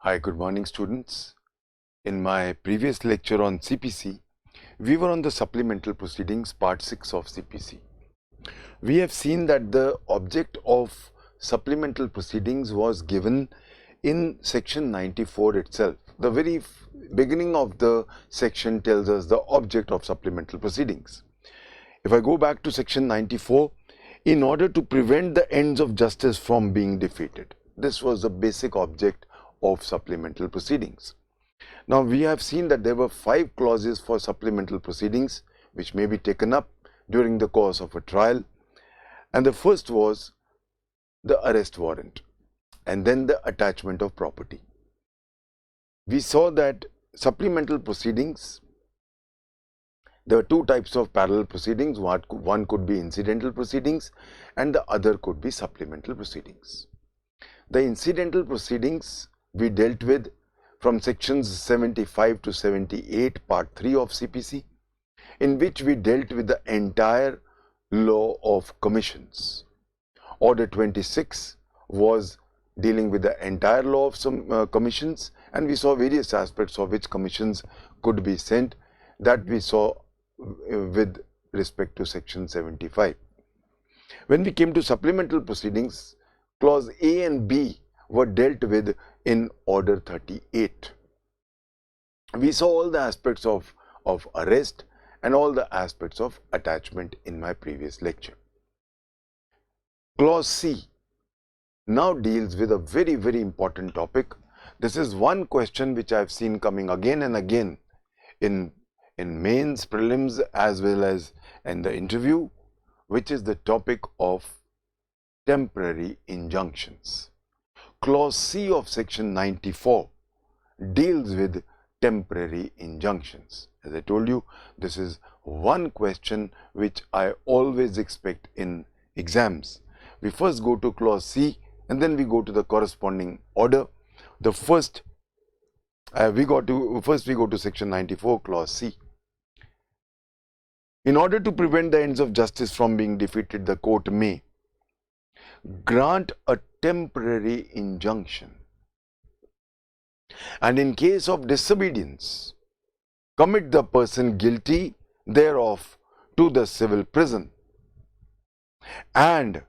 Hi, good morning students. In my previous lecture on CPC, we were on the supplemental proceedings part 6 of CPC. We have seen that the object of supplemental proceedings was given in section 94 itself. The very beginning of the section tells us the object of supplemental proceedings. If I go back to section 94, in order to prevent the ends of justice from being defeated, this was the basic object of supplemental proceedings. Now we have seen that there were 5 clauses for supplemental proceedings which may be taken up during the course of a trial, and the first was the arrest warrant and then the attachment of property. We saw that supplemental proceedings, there are 2 types of parallel proceedings. One could be incidental proceedings and the other could be supplemental proceedings. The incidental proceedings we dealt with from sections 75 to 78, part 3 of CPC, in which we dealt with the entire law of commissions. Order 26 was dealing with the entire law of some commissions, and we saw various aspects of which commissions could be sent. That we saw with respect to section 75. When we came to supplemental proceedings, clause A and B were dealt with in order 38. We saw all the aspects of arrest and all the aspects of attachment in my previous lecture. Clause C now deals with a very, very important topic. This is one question which I have seen coming again and again in mains, prelims, as well as in the interview, which is the topic of temporary injunctions. Clause C of section 94 deals with temporary injunctions. As I told you, this is one question which I always expect in exams. We first go to clause C and then we go to the corresponding order. The first we go to section 94, clause C. In order to prevent the ends of justice from being defeated, the court may grant a temporary injunction, and in case of disobedience, commit the person guilty thereof to the civil prison, and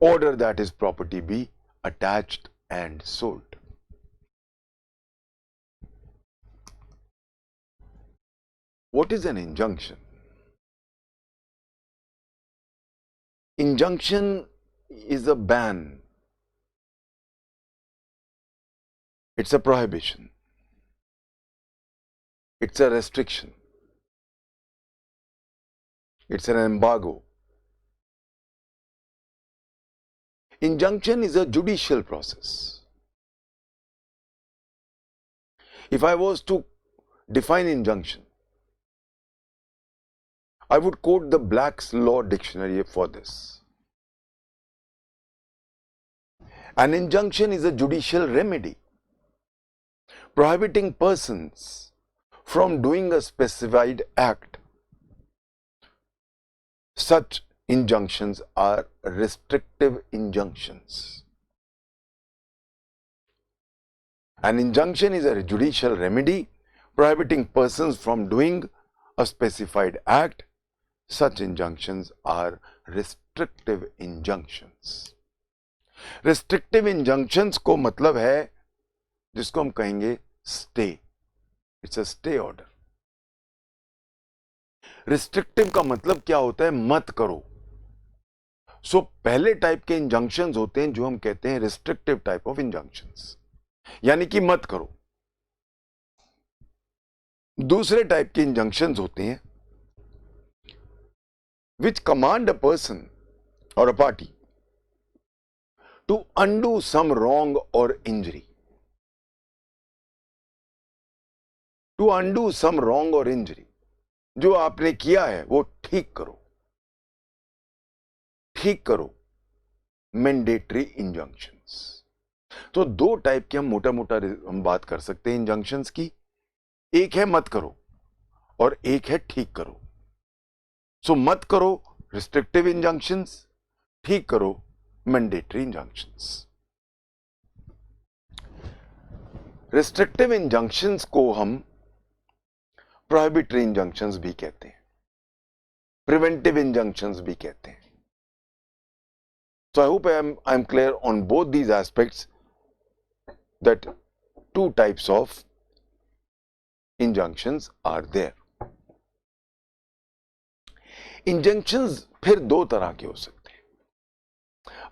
order that his property be attached and sold. What is an injunction? Injunction is a ban. It's a prohibition. It's a restriction. It's an embargo. Injunction is a judicial process. If I was to define injunction, I would quote the Black's Law Dictionary for this. An injunction is a judicial remedy prohibiting persons from doing a specified act. Such injunctions are restrictive injunctions. An injunction is a judicial remedy prohibiting persons from doing a specified act. Such injunctions are restrictive injunctions. Restrictive injunctions को मतलब है जिसको हम कहेंगे stay. It's a stay order. Restrictive का मतलब क्या होता है? मत करो. सो पहले टाइप के इंजंक्शंस होते हैं जो हम कहते हैं रिस्ट्रिक्टिव टाइप ऑफ इंजंक्शंस, यानी कि मत करो. दूसरे टाइप के इंजंक्शंस होते हैं which command a person or a party to undo some wrong or injury. To undo some wrong or injury. जो आपने किया है वो ठीक करो. ठीक करो. Mandatory injunctions. तो 2 टाइप के हम मोटा हम बात कर सकते हैं इंजंक्शंस की. एक है मत करो और एक है ठीक करो. सो मत करो रिस्ट्रिक्टिव इंजंक्शंस, ठीक करो मैंडेटरी इंजंक्शंस. रिस्ट्रिक्टिव इंजंक्शंस को हम प्रोहिबिटरी इंजंक्शंस भी कहते हैं, प्रिवेंटिव इंजंक्शंस भी कहते हैं. So I hope I am clear on both these aspects, that two types of injunctions are there. Injunctions फिर दो तरह के हो सकते हैं.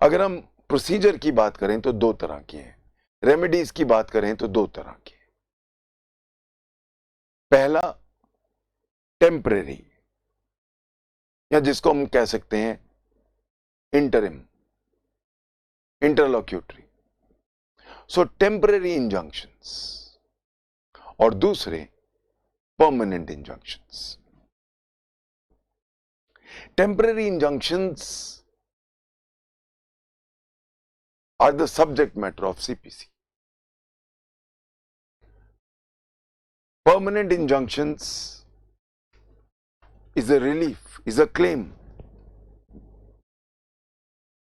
अगर हम प्रोसीजर की बात करें तो दो तरह की हैं, रेमेडीज की बात करें तो दो तरह की. पहला टेम्परेरी, या जिसको हम कह सकते हैं interim, interlocutory, so temporary injunctions, और दूसरे permanent injunctions. Temporary injunctions are the subject matter of CPC. Permanent injunctions is a relief, is a claim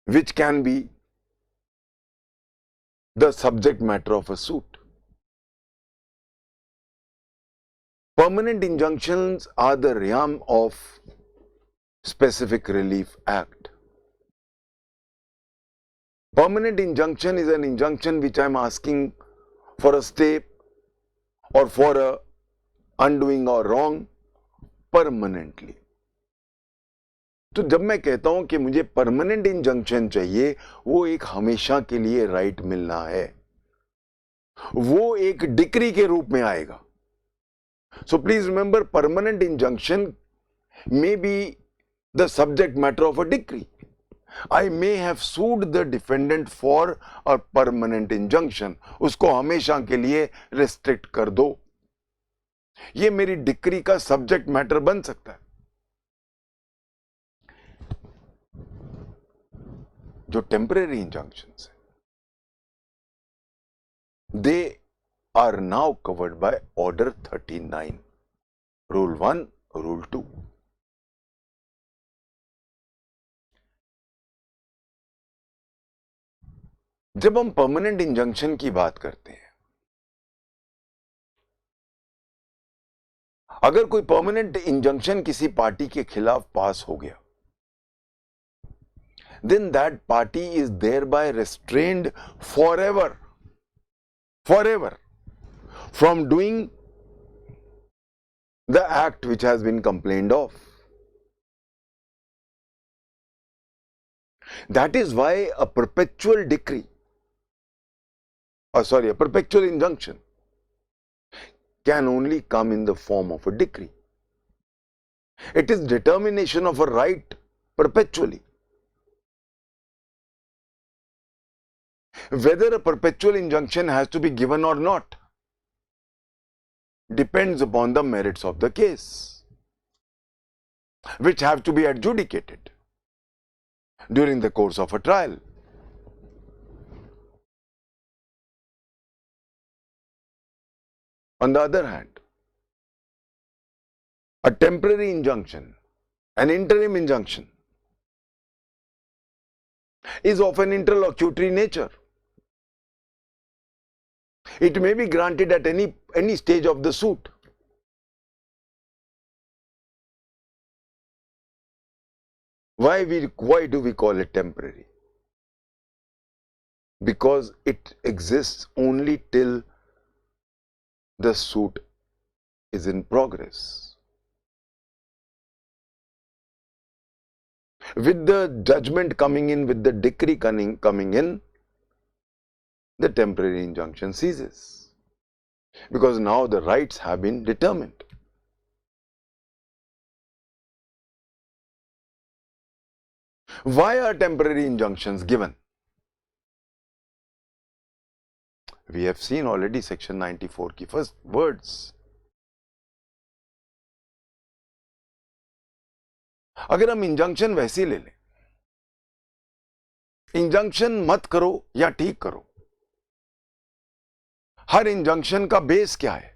which can be the subject matter of a suit. Permanent injunctions are the realm of Specific Relief Act. Permanent injunction is an injunction which I am asking for a stay or for a undoing or wrong permanently. तो जब मैं कहता हूं कि मुझे permanent injunction चाहिए, वो एक हमेशा के लिए राइट मिलना है, वो एक डिक्री के रूप में आएगा. So please remember, permanent injunction may be the subject matter of a decree. I may have sued the defendant for a permanent injunction. उसको हमेशा के लिए restrict कर दो. ये मेरी डिक्री का सब्जेक्ट मैटर बन सकता है. जो टेम्परेरी इंजंक्शंस हैं, they are now covered by Order 39, Rule 1, Rule 2. जब हम परमानेंट इंजंक्शन की बात करते हैं, अगर कोई परमानेंट इंजंक्शन किसी पार्टी के खिलाफ पास हो गया, then that party is thereby restrained forever from doing the act which has been complained of. That is why a perpetual decree, a perpetual injunction can only come in the form of a decree. It is determination of a right perpetually. Whether a perpetual injunction has to be given or not depends upon the merits of the case, which have to be adjudicated during the course of a trial. On the other hand, a temporary injunction, an interim injunction, is of an interlocutory nature. It may be granted at any stage of the suit. Why do we call it temporary? Because it exists only till the suit is in progress. With the judgment coming in, with the decree coming in, the temporary injunction ceases, because now the rights have been determined. Why are temporary injunctions given? We have seen already section 94 की first words. अगर हम injunction वैसे ले लें, injunction मत करो या ठीक करो, हर इंजंक्शन का बेस क्या है?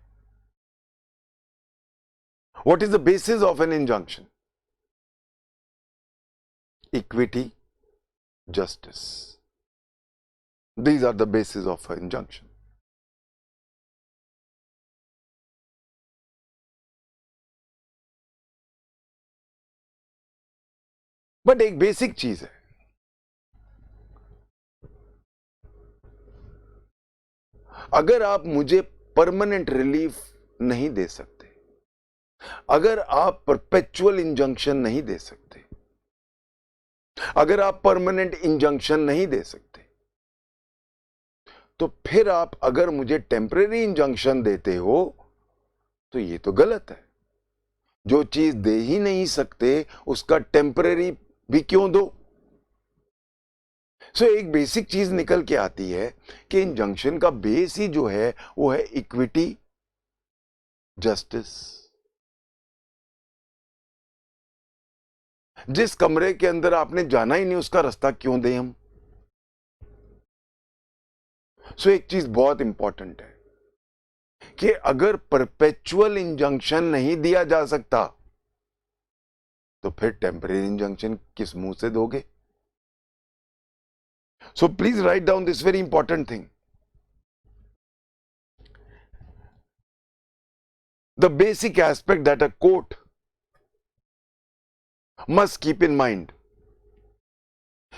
What is the basis of an injunction? Equity, justice. These are the bases of an injunction. But एक बेसिक चीज है, अगर आप मुझे परमानेंट रिलीफ नहीं दे सकते, अगर आप परपेचुअल इंजंक्शन नहीं दे सकते, अगर आप परमानेंट इंजंक्शन नहीं दे सकते, तो फिर आप अगर मुझे टेम्परेरी इंजंक्शन देते हो तो ये तो गलत है। जो चीज दे ही नहीं सकते उसका टेम्परेरी भी क्यों दो? सो एक बेसिक चीज निकल के आती है कि इंजंक्शन का बेस ही जो है वो है इक्विटी, जस्टिस। जिस कमरे के अंदर आपने जाना ही नहीं उसका रास्ता क्यों दें हम? सो एक चीज बहुत इंपॉर्टेंट है कि अगर परपेचुअल इंजंक्शन नहीं दिया जा सकता तो फिर टेम्परेरी इंजंक्शन किस मुंह से दोगे? So please write down this very important thing. The basic aspect that a court must keep in mind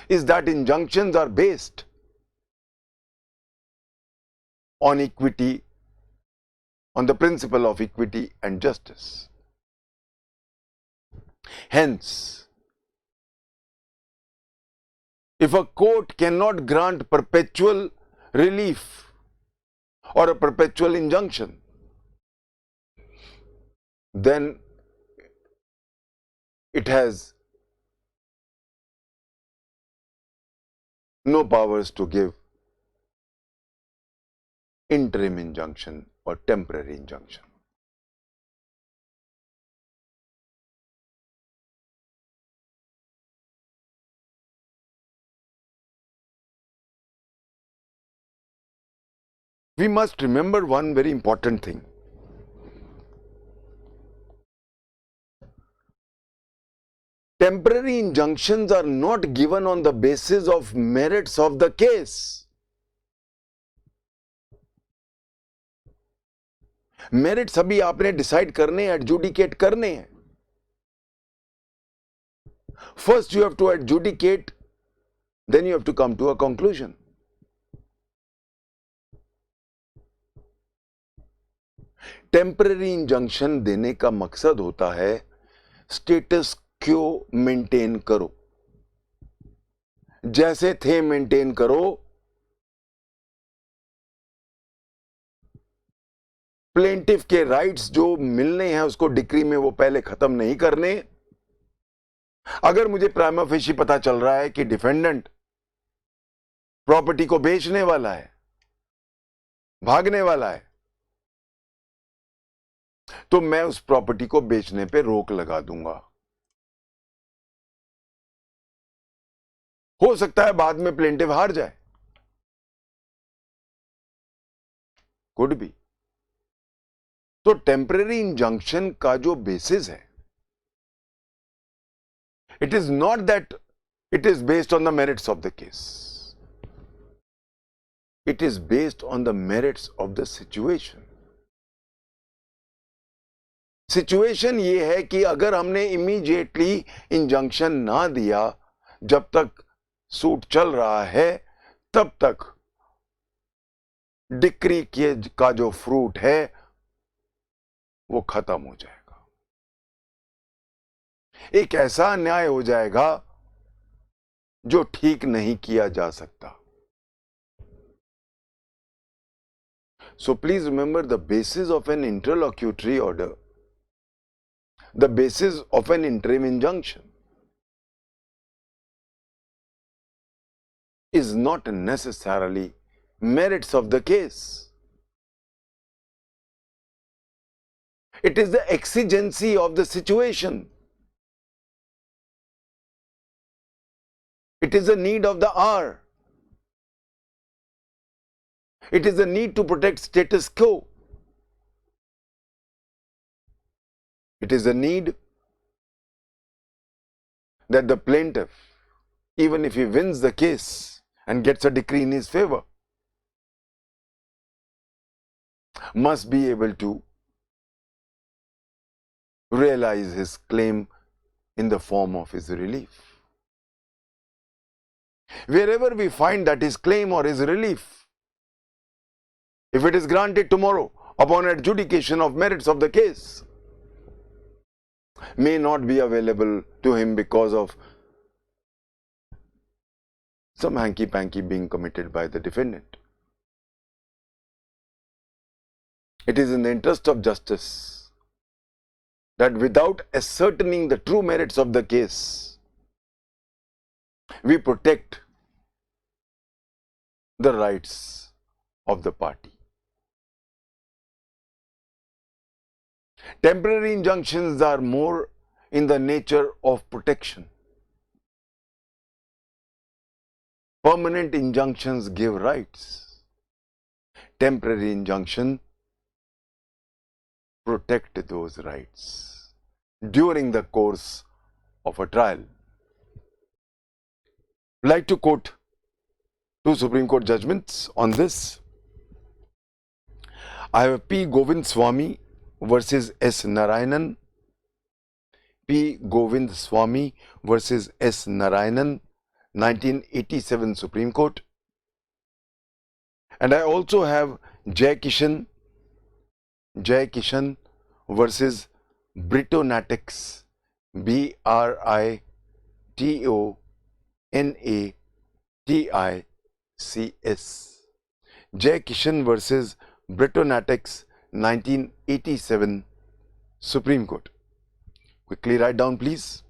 is that injunctions are based on equity, on the principle of equity and justice. Hence, if a court cannot grant perpetual relief or a perpetual injunction, then it has no powers to give interim injunction or temporary injunction. We must remember one very important thing. Temporary injunctions are not given on the basis of merits of the case. Merits अभी आपने decide करने, adjudicate करने हैं. First you have to adjudicate, then you have to come to a conclusion. Temporary injunction देने का मकसद होता है स्टेटस क्यो मेंटेन करो, जैसे थे मेंटेन करो. प्लेंटिफ के राइट्स जो मिलने हैं उसको डिक्री में वो पहले खत्म नहीं करने. अगर मुझे प्राइमा फेशी पता चल रहा है कि डिफेंडेंट प्रॉपर्टी को बेचने वाला है, भागने वाला है, तो मैं उस प्रॉपर्टी को बेचने पे रोक लगा दूंगा. हो सकता है बाद में प्लेंटिफ हार जाए, कुड बी. तो टेम्पररी इंजंक्शन का जो बेसिस है, it is not that it is based on the merits of the case. It is based on the merits of the situation. Situation ये है कि अगर हमने इमीडिएटली इंजंक्शन ना दिया, जब तक सूट चल रहा है तब तक डिक्री का जो फ्रूट है वो खत्म हो जाएगा. एक ऐसा अन्याय हो जाएगा जो ठीक नहीं किया जा सकता. So please remember the basis of an interlocutory order, the basis of an interim injunction is not necessarily merits of the case. It is the exigency of the situation. It is the need of the hour. It is the need to protect status quo. It is the need that the plaintiff, even if he wins the case and gets a decree in his favor, must be able to realize his claim in the form of his relief. wherever we find that his claim or his relief, if it is granted tomorrow upon adjudication of merits of the case, may not be available to him because of some hanky-panky being committed by the defendant. It is in the interest of justice that without ascertaining the true merits of the case, we protect the rights of the party. Temporary injunctions are more in the nature of protection. Permanent injunctions give rights. Temporary injunction protect those rights during the course of a trial. I'd like to quote two Supreme Court judgments on this. I have P. Govind Swamy versus S. Narayanan. P. Govind Swamy versus S. Narayanan, 1987 Supreme Court. And I also have Jay Kishan versus Britonatics, Britonatics. Jay Kishan versus Britonatics, 1987 Supreme Court. Quickly write down, please.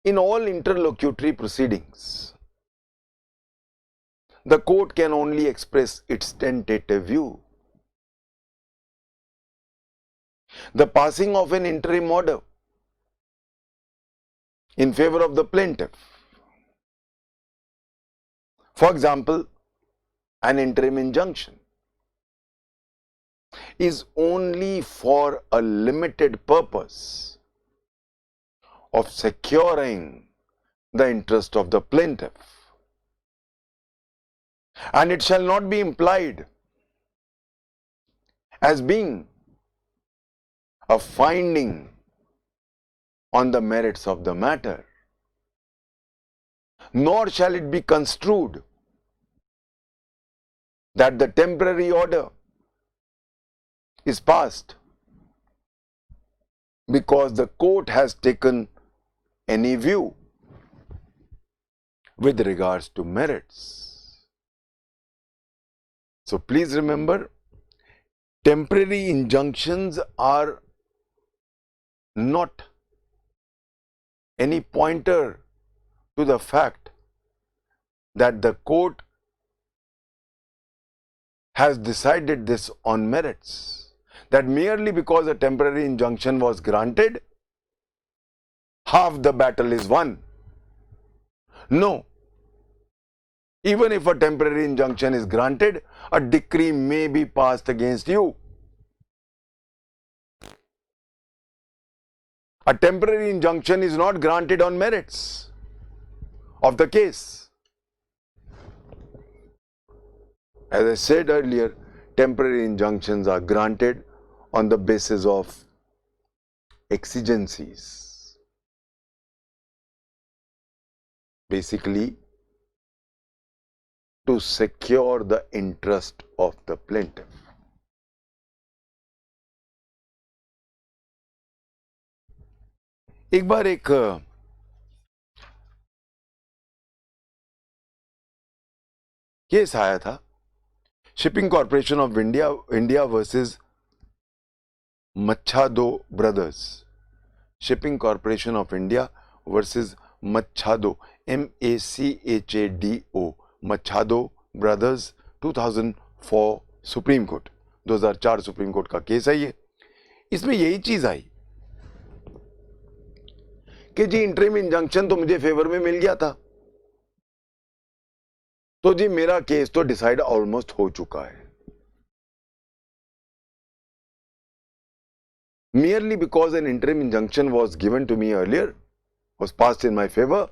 In all interlocutory proceedings, the court can only express its tentative view. The passing of an interim order in favor of the plaintiff, for example, an interim injunction, is only for a limited purpose of securing the interest of the plaintiff, and it shall not be implied as being a finding on the merits of the matter, nor shall it be construed that the temporary order is passed because the court has taken any view with regards to merits. So please remember, temporary injunctions are not any pointer to the fact that the court has decided this on merits, that merely because a temporary injunction was granted, half the battle is won. No. Even if a temporary injunction is granted, a decree may be passed against you. A temporary injunction is not granted on merits of the case. As I said earlier, temporary injunctions are granted on the basis of exigencies. Basically, to secure the interest of the plaintiff. एक बार एक case आया था, shipping corporation of India versus Machado brothers. Shipping corporation of India versus Machado, MACHADO, Machado brothers, 2004 supreme court, 2004 supreme court का case है ये. इसमें यही चीज आई कि जी इंटरिम इंजंक्शन तो मुझे फेवर में मिल गया था, तो जी मेरा केस तो डिसाइड ऑलमोस्ट हो चुका है. Merely because an interim injunction was given to me earlier, was passed in my favor,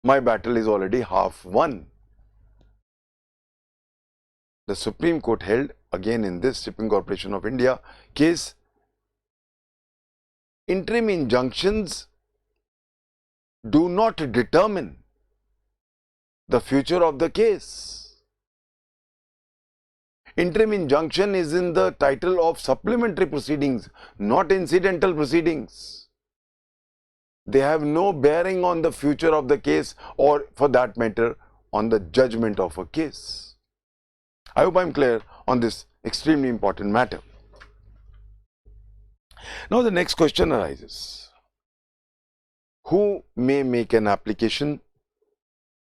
my battle is already half won. The Supreme Court held, again in this Shipping Corporation of India case, interim injunctions do not determine the future of the case. Interim injunction is in the title of supplementary proceedings, not incidental proceedings. They have no bearing on the future of the case, or for that matter, on the judgment of a case. I hope I am clear on this extremely important matter. Now the next question arises. Who may make an application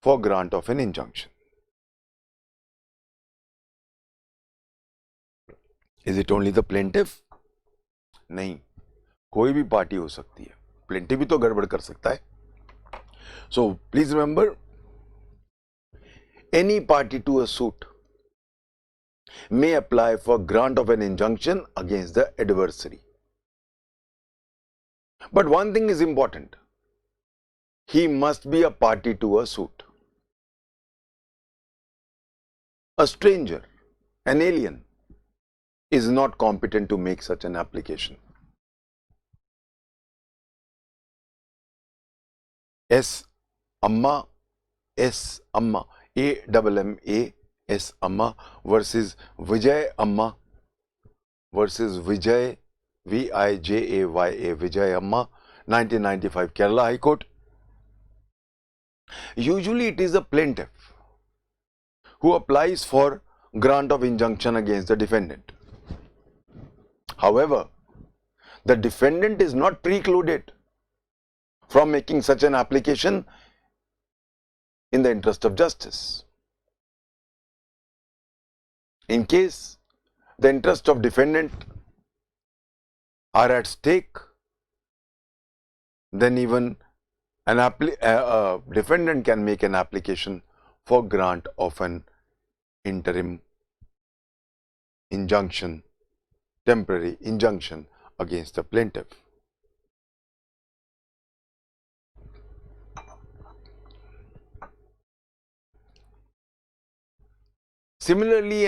for grant of an injunction? Is it only the plaintiff? नहीं, कोई भी party हो सकती है. Plaintiff भी तो गड़बड़ कर सकता है. So please remember, any party to a suit may apply for grant of an injunction against the adversary. But one thing is important. He must be a party to a suit. A stranger, an alien, is not competent to make such an application. S. Amma, A-M-M-A, S. Amma versus Vijay Amma versus Vijay, V-I-J-A-Y-A, Vijay Amma, 1995, Kerala High Court. Usually it is a plaintiff who applies for grant of injunction against the defendant. However, the defendant is not precluded from making such an application in the interest of justice. In case the interests of defendant are at stake, then even a defendant can make an application for grant of an interim injunction, temporary injunction against the plaintiff. Similarly,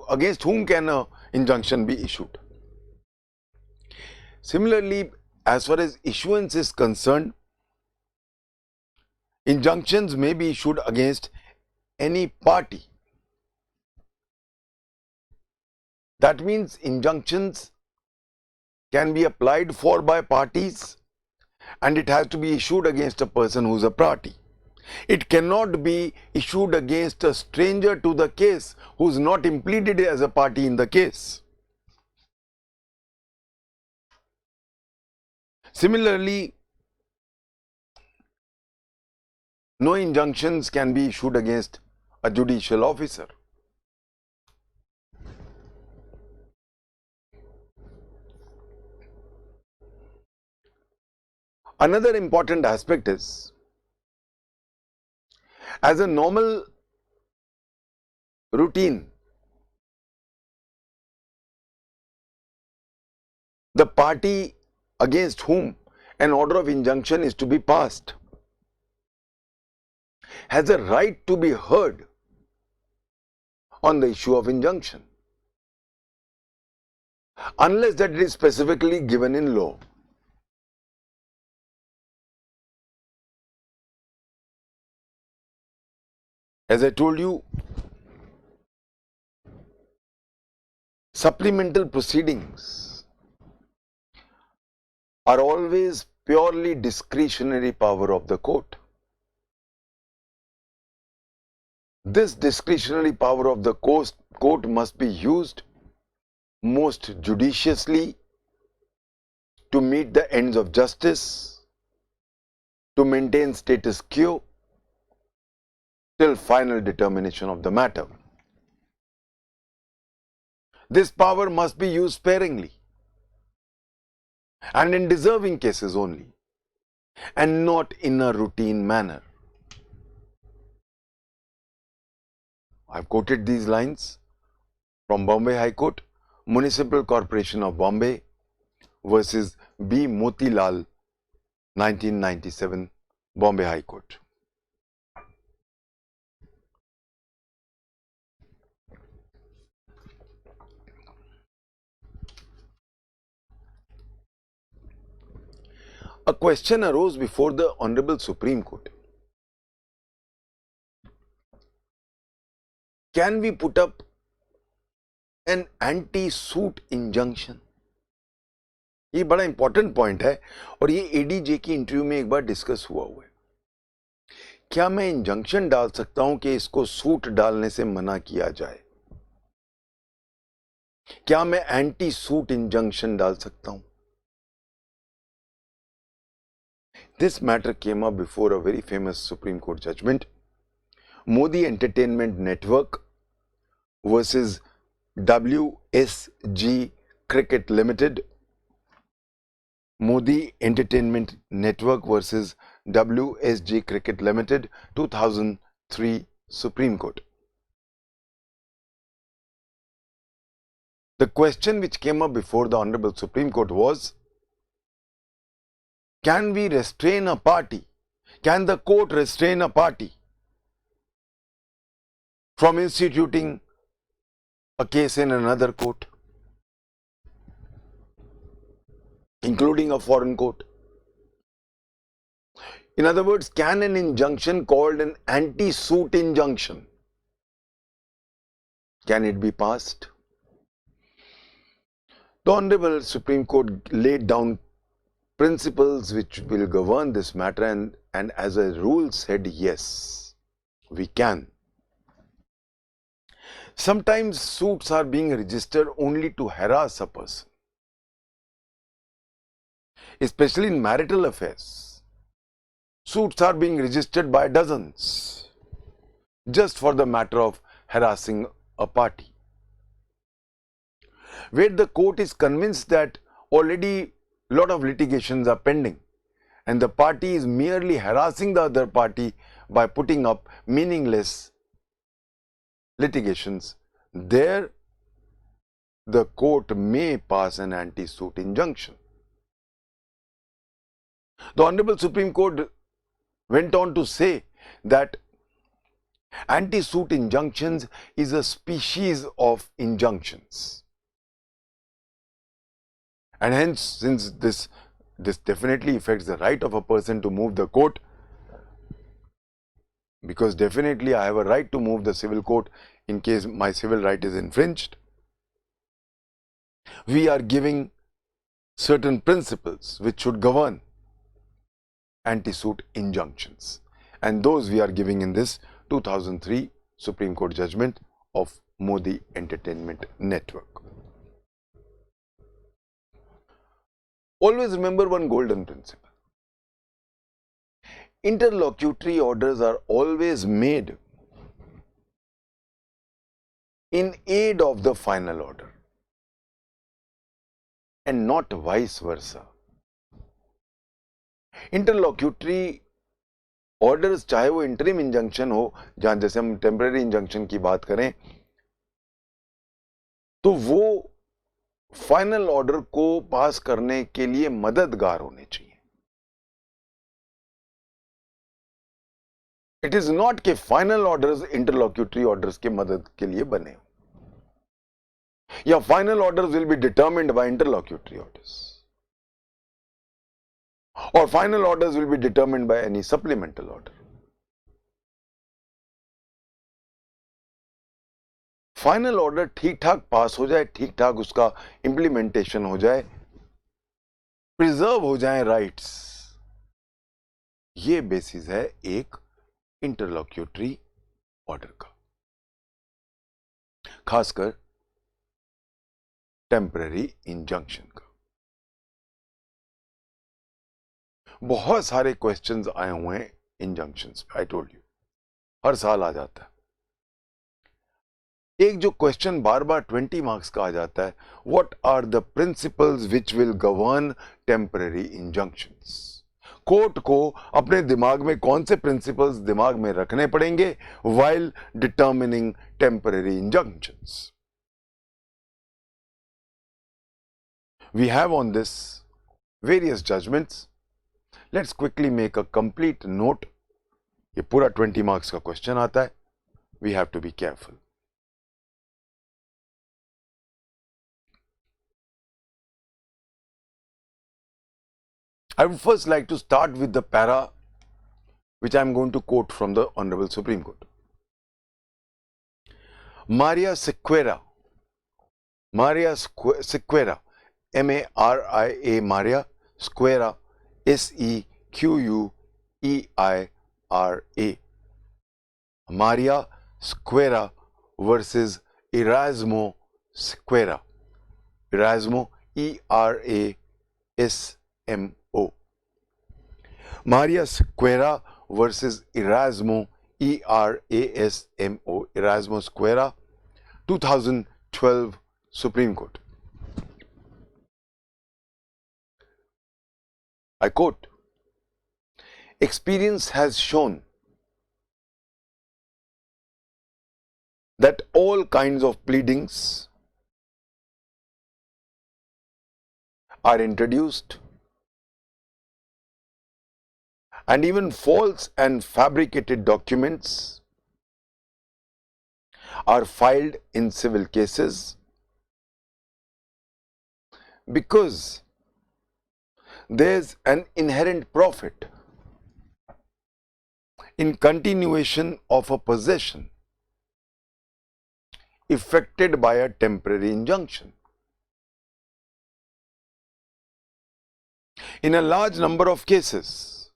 against whom can an injunction be issued? Similarly, as far as issuance is concerned, injunctions may be issued against any party. That means injunctions can be applied for by parties, and it has to be issued against a person who is a party. It cannot be issued against a stranger to the case who is not impleaded as a party in the case. Similarly, no injunctions can be issued against a judicial officer. Another important aspect is, as a normal routine, the party against whom an order of injunction is to be passed has a right to be heard on the issue of injunction, unless that it is specifically given in law. As I told you, supplemental proceedings are always purely discretionary power of the court. This discretionary power of the court must be used most judiciously to meet the ends of justice, to maintain status quo till final determination of the matter. This power must be used sparingly and in deserving cases only, and not in a routine manner. I've quoted these lines from Bombay High Court, Municipal Corporation of Bombay versus B. Motilal, 1997, Bombay High Court. a question arose before the Honorable Supreme Court. Can we put up an anti-suit injunction? ये बड़ा important point है और ये ADJ की interview में एक बार discuss हुआ है। क्या मैं इंजंक्शन डाल सकता हूं कि इसको सूट डालने से मना किया जाए? क्या मैं एंटी सूट इंजंक्शन डाल सकता हूं? This matter came up before a very famous Supreme Court judgment, Modi Entertainment Network versus WSG Cricket Limited. Modi Entertainment Network versus WSG Cricket Limited, 2003 Supreme Court. The question which came up before the Honorable Supreme Court was, can we restrain a party? Can the court restrain a party from instituting a case in another court, including a foreign court? In other words, can an injunction called an anti-suit injunction, can it be passed? The Honorable Supreme Court laid down principles which will govern this matter and as a rule said, yes, we can. Sometimes suits are being registered only to harass a person, especially in marital affairs. Suits are being registered by dozens just for the matter of harassing a party, where the court is convinced that already a lot of litigations are pending and the party is merely harassing the other party by putting up meaningless litigations. There, the court may pass an anti-suit injunction. The Honorable Supreme Court went on to say that anti-suit injunctions is a species of injunctions. And hence, since this definitely affects the right of a person to move the court, because definitely I have a right to move the civil court in case my civil right is infringed, we are giving certain principles which should govern anti-suit injunctions, and those we are giving in this 2003 Supreme Court judgment of Modi Entertainment Network. Always remember one golden principle. Interlocutory orders are always made in aid of the final order and not vice versa. Interlocutory orders, चाहे वो interim injunction हो, जहां जैसे हम temporary injunction की बात करें, तो वो फाइनल ऑर्डर को पास करने के लिए मददगार होने चाहिए. इट इज नॉट कि फाइनल ऑर्डर्स इंटरलॉक्यूटरी ऑर्डर्स के मदद के लिए बने या final orders will be determined by interlocutory orders और final orders will be determined by any supplemental order. Final order ठीक ठाक पास हो जाए, ठीक ठाक उसका इंप्लीमेंटेशन हो जाए, प्रिजर्व हो जाए राइट्स, ये बेसिस है एक इंटरलॉक्यूटरी ऑर्डर का, खासकर टेम्पररी इंजंक्शन का. बहुत सारे क्वेश्चंस आए हुए हैं इंजंक्शंस पे, आई टोल्ड यू, हर साल आ जाता है. एक जो क्वेश्चन बार बार 20 मार्क्स का आ जाता है, what are the principles which will govern temporary injunctions. Court को अपने दिमाग में कौन से प्रिंसिपल्स दिमाग में रखने पड़ेंगे while determining temporary injunctions. We have on this various judgments. Let's quickly make a complete note. ये पूरा 20 मार्क्स का क्वेश्चन आता है. We have to be careful. I would first like to start with the para which I am going to quote from the Honorable Supreme Court. Maria Sequeira, M-A-R-I-A, Maria Sequeira, S-E-Q-U-E-I-R-A. Maria Sequeira versus Erasmo Sequeira. Erasmo, E-R-A-S-M-O. Maria Sequeira versus Erasmo, E-R-A-S-M-O. Erasmo Sequeira, 2012 Supreme Court. I quote, "Experience has shown that all kinds of pleadings are introduced and even false and fabricated documents are filed in civil cases because there's an inherent profit in continuation of a possession effected by a temporary injunction. In a large number of cases,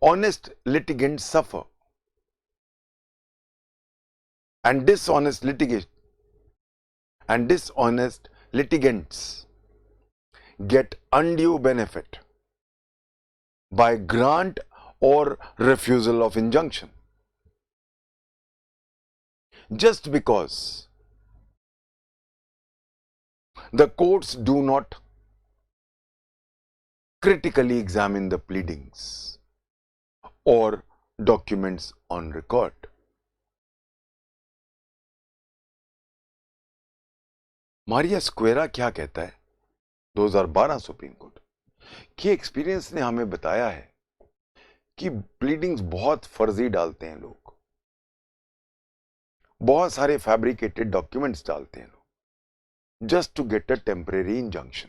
honest litigants suffer and dishonest litigants get undue benefit by grant or refusal of injunction. Just because the courts do not critically examine the pleadings or documents on record. Maria स्क्वेरा क्या कहता है 2012 supreme court की experience ने हमें बताया है कि pleadings बहुत फर्जी डालते हैं लोग, बहुत सारे फैब्रिकेटेड डॉक्यूमेंट्स डालते हैं लोग just to get a temporary injunction.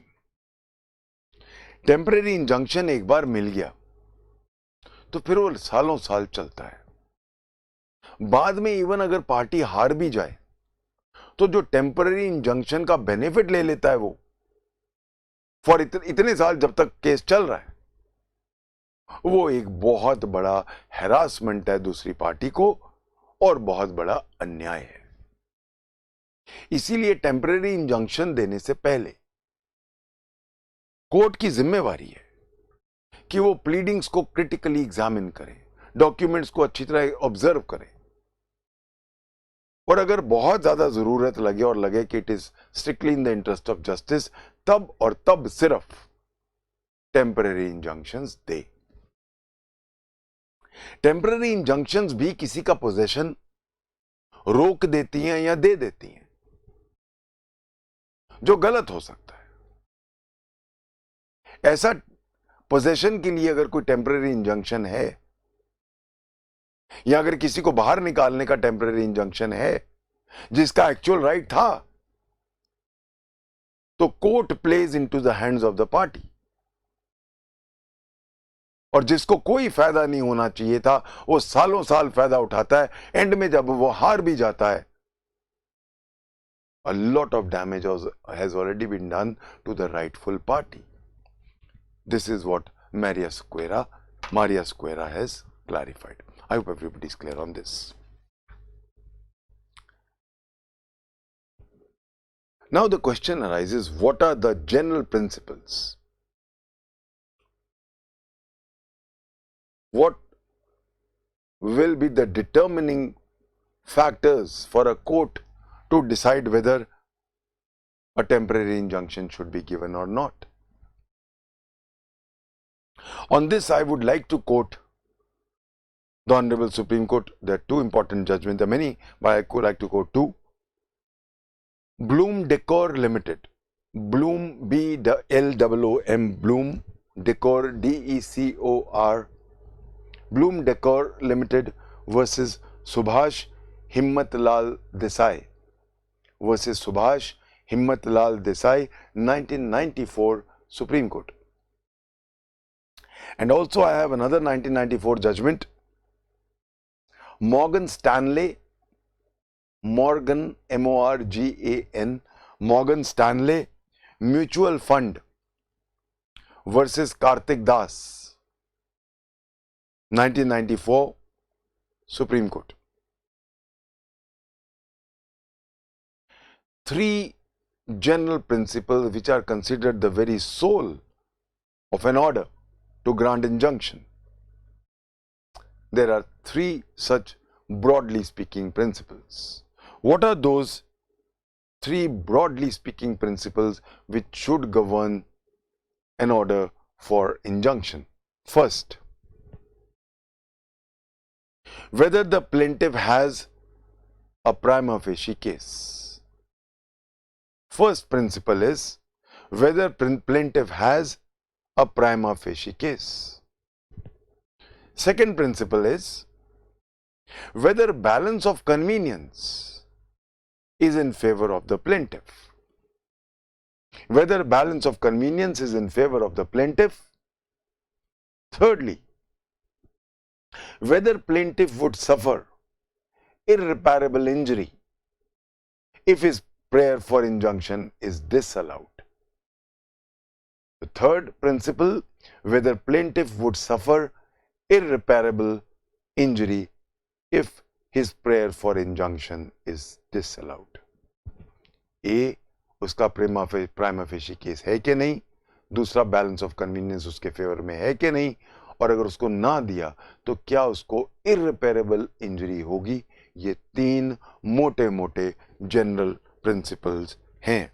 Temporary injunction एक बार मिल गया तो फिर वो सालों साल चलता है। बाद में इवन अगर पार्टी हार भी जाए तो जो टेम्परेरी इंजंक्शन का बेनिफिट ले लेता है वो फॉर इतने साल जब तक केस चल रहा है, वो एक बहुत बड़ा हैरासमेंट है दूसरी पार्टी को और बहुत बड़ा अन्याय है। इसीलिए टेम्परेरी इंजंक्शन देने से पहले कोर्ट की जिम्मेवारी है कि वो प्लीडिंग्स को क्रिटिकली एग्जामिन करे, डॉक्यूमेंट्स को अच्छी तरह ऑब्जर्व करे और अगर बहुत ज्यादा जरूरत लगे और लगे कि it is strictly in the interest of justice, तब और तब सिर्फ टेम्परेरी इंजंक्शंस दे। टेम्परेरी इंजंक्शंस भी किसी का पोजेशन रोक देती हैं या दे देती हैं, जो गलत हो सकता है। ऐसा पोजेशन के लिए अगर कोई टेम्परेरी इंजंक्शन है या अगर किसी को बाहर निकालने का टेम्परेरी इंजंक्शन है जिसका एक्चुअल राइट था, तो court places into the hands of the party और जिसको कोई फायदा नहीं होना चाहिए था वो सालों साल फायदा उठाता है। एंड में जब वो हार भी जाता है, a lot of damage has already been done to the rightful party. This is what Maria Sequeira has clarified. I hope everybody is clear on this. Now the question arises, what are the general principles? What will be the determining factors for a court to decide whether a temporary injunction should be given or not? On this, I would like to quote the Honorable Supreme Court. There are two important judgments. There are many, but I would like to quote two. Bloom Decor Limited, Bloom B-L-O-O-M, Bloom Decor D-E-C-O-R, Bloom Decor Limited versus Subhash Himmatlal Desai versus Subhash Himmatlal Desai, 1994 Supreme Court. And also I have another 1994 judgment, Morgan Stanley, Morgan, M-O-R-G-A-N, Morgan Stanley Mutual Fund versus Kartik Das, 1994, Supreme Court. Three general principles which are considered the very soul of an order to grant injunction. There are three such broadly speaking principles. What are those three broadly speaking principles which should govern an order for injunction? First, whether the plaintiff has a prima facie case. First principle is whether plaintiff has a prima facie case. Second principle is whether balance of convenience is in favor of the plaintiff. Whether balance of convenience is in favor of the plaintiff. Thirdly, whether plaintiff would suffer irreparable injury if his prayer for injunction is disallowed. The third principle, whether plaintiff would suffer irreparable injury if his prayer for injunction is disallowed. A, उसका prima facie case है कि नहीं, दूसरा balance of convenience उसके favour में है कि नहीं, और अगर उसको ना दिया तो क्या उसको इररिपेरेबल इंजरी होगी. ये तीन मोटे मोटे जनरल प्रिंसिपल्स हैं.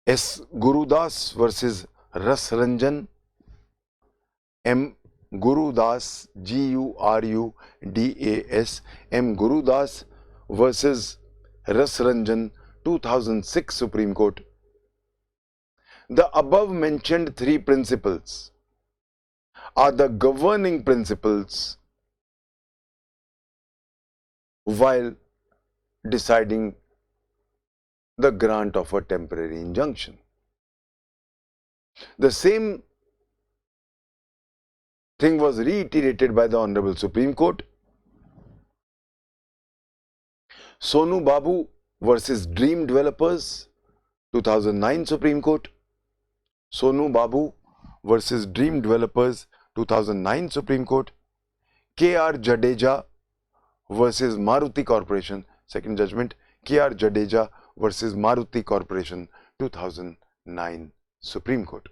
S Gurudas versus Rasranjan, M Gurudas, GURUDAS, M Gurudas versus Rasranjan, 2006 Supreme Court. The above mentioned three principles are the governing principles while deciding the grant of a temporary injunction. The same thing was reiterated by the Honorable Supreme Court. Sonu Babu versus Dream Developers, 2009 Supreme Court. Sonu Babu versus Dream Developers, 2009 Supreme Court. K.R. Jadeja versus Maruti Corporation, second judgment. K.R. Jadeja versus Maruti Corporation, 2009 Supreme Court.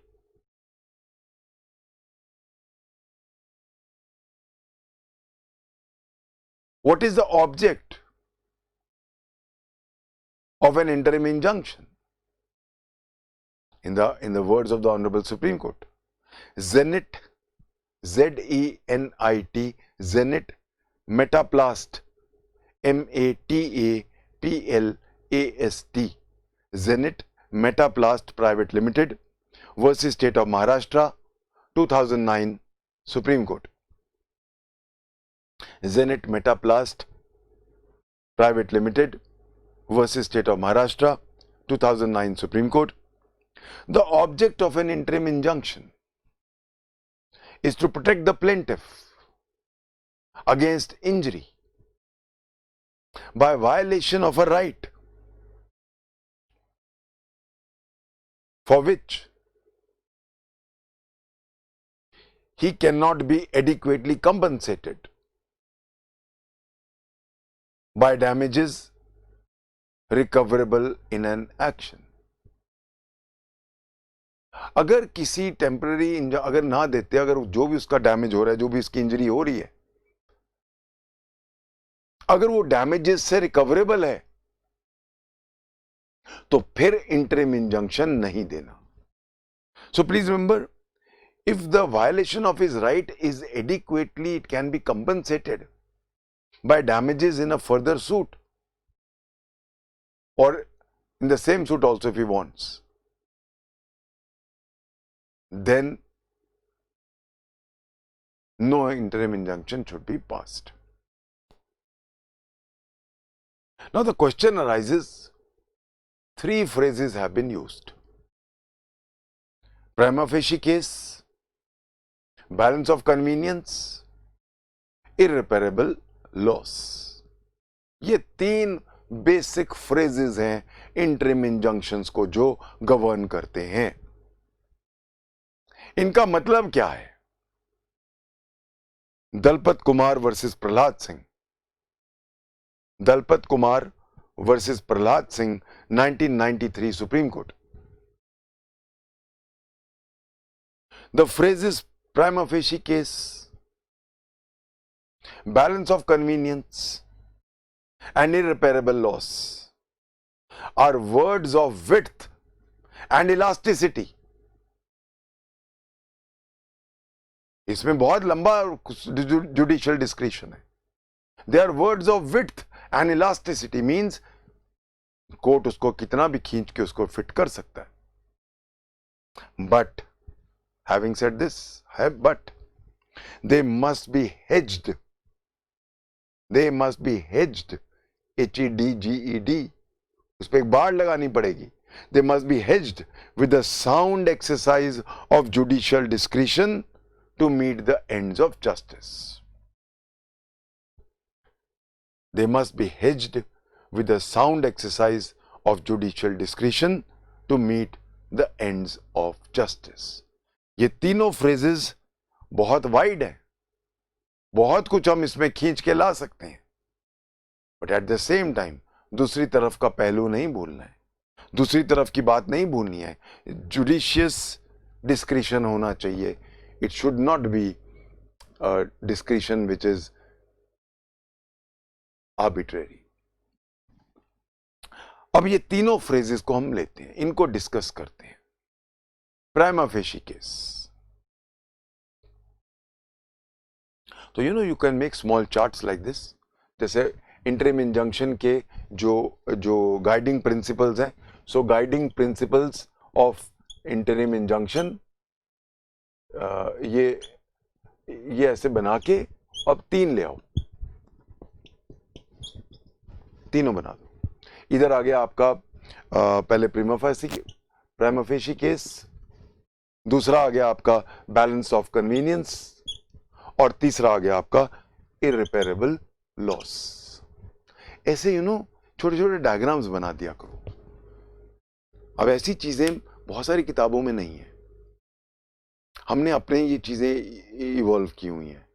What is the object of an interim injunction? In the words of the Honorable Supreme Court, Zenit, Z-E-N-I-T, Zenit Metaplast, M-A-T-A-P-L-A-S-T, Zenit Metaplast Private Limited versus State of Maharashtra, 2009 Supreme Court. Zenit Metaplast Private Limited versus State of Maharashtra, 2009 Supreme Court. The object of an interim injunction is to protect the plaintiff against injury by violation of a right for which he cannot be adequately compensated by damages recoverable in an action. अगर किसी temporary अगर ना देते, अगर जो भी उसका damage हो रहा है, जो भी उसकी इंजरी हो रही है, अगर वो डैमेजेस से रिकवरेबल है तो फिर इंटरिम इंजंक्शन नहीं देना. So please remember, if the violation of his right is adequately, it can be compensated by damages in a further suit or in the same suit also if he wants, then no interim injunction should be passed. Now the question arises, three phrases have been used. prima facie case, balance of convenience, irreparable loss. ये तीन basic phrases हैं interim injunctions को जो govern करते हैं. इनका मतलब क्या है? Dalpat Kumar versus Prahlad Singh. Dalpat Kumar versus Prahlad Singh, 1993 supreme court. The phrases prima facie case, balance of convenience, and irreparable loss are words of width and elasticity. इसमें बहुत लंबा जुडिशियल डिस्क्रिशन है. They are words of width and elasticity means court उसको कितना भी खींच के उसको फिट कर सकता है. But having said this, but they must be hedged. They must be hedged. HEDGED. उस पर एक बाड़ लगानी पड़ेगी. They must be hedged with the sound exercise of judicial discretion to meet the ends of justice. They must be hedged with the sound exercise of judicial discretion to meet the ends of justice. ये तीनों phrases बहुत wide है. बहुत कुछ हम इसमें खींच के ला सकते हैं. But at the same time दूसरी तरफ का पहलू नहीं भूलना है. दूसरी तरफ की बात नहीं भूलनी है. जुडिशियस डिस्क्रिशन होना चाहिए. It should not be discretion which is arbitrary. अब ये तीनों फ्रेजेस को हम लेते हैं, इनको डिस्कस करते हैं. Prima facie case. तो you can make small charts like this. जैसे इंटरिम इंजंक्शन के जो गाइडिंग प्रिंसिपल्स हैं. So guiding principles of interim injunction ये ऐसे बना के अब 3 ले आओ. तीनों बना दो. इधर आ गया आपका पहले प्राइमा फेशी केस. दूसरा आ गया आपका बैलेंस ऑफ कन्वीनियंस. और तीसरा आ गया आपका इररिपेरेबल लॉस. ऐसे छोटे छोटे डायग्राम्स बना दिया करो. अब ऐसी चीजें बहुत सारी किताबों में नहीं है. हमने अपने ये चीजें इवॉल्व की हुई हैं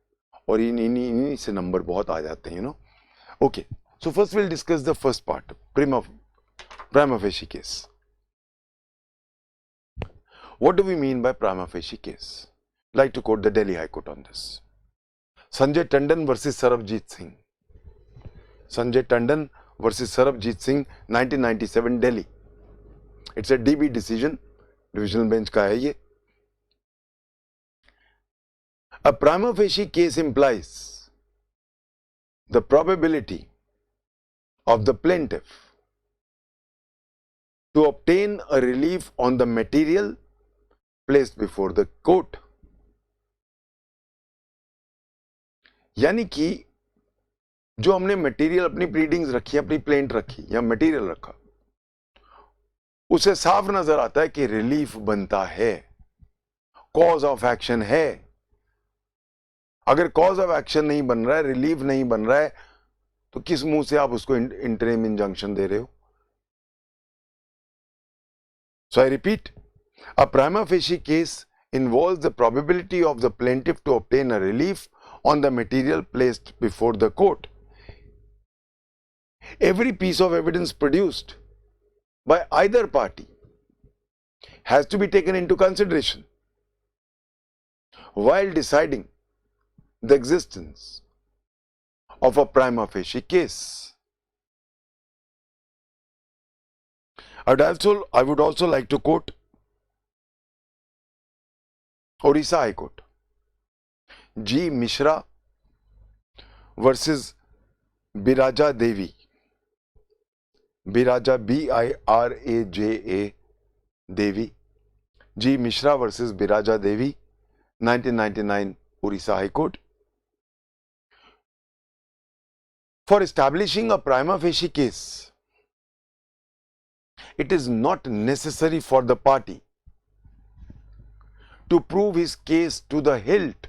और इन्हीं से नंबर बहुत आ जाते हैं. Okay, so first will discuss the first part, prima facie case. What do we mean by prima facie case? Like to quote the Delhi High Court on this. Sanjay Tandon versus Sarabjit Singh. Sanjay Tandon versus Sarabjit Singh, 1997 Delhi. It's a DB decision. Divisional bench का है ये. A prima facie case implies the probability of the plaintiff to obtain a relief on the material placed before the court. यानी कि जो हमने material अपनी pleadings रखी, अपनी प्लेंट रखी या मटेरियल रखा, उसे साफ नजर आता है कि रिलीफ बनता है, कॉज ऑफ एक्शन है. अगर कॉज ऑफ एक्शन नहीं बन रहा है, रिलीफ नहीं बन रहा है, तो किस मुंह से आप उसको इंटरिम इंजंक्शन दे रहे हो? So I repeat, a prima facie case involves the probability of the plaintiff to obtain a relief on the material placed before the court. Every piece of evidence produced by either party has to be taken into consideration while deciding the existence of a prima facie case. I would also like to quote Orissa High Court, G. Mishra versus Biraja Devi. Biraja, Biraja Devi. G. Mishra versus Biraja Devi, 1999 Orissa High Court. For establishing a prima facie case, it is not necessary for the party to prove his case to the hilt.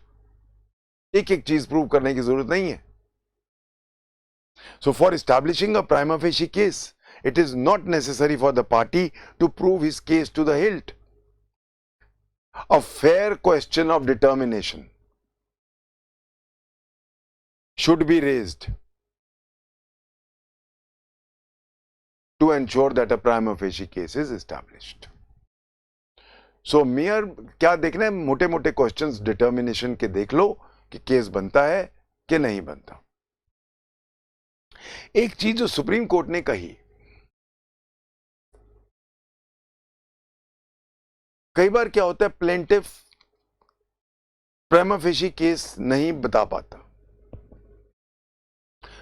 एक एक चीज prove करने की जरूरत नहीं है. So for establishing a prima facie case, it is not necessary for the party to prove his case to the hilt. A fair question of determination should be raised to ensure that a prima facie case is established. So mere क्या देखना है, मोटे मोटे questions determination के देख लो कि case बनता है कि नहीं बनता. एक चीज जो सुप्रीम कोर्ट ने कही, कई बार क्या होता है, प्लेंटिफ प्राइमा फेशी केस नहीं बता पाता,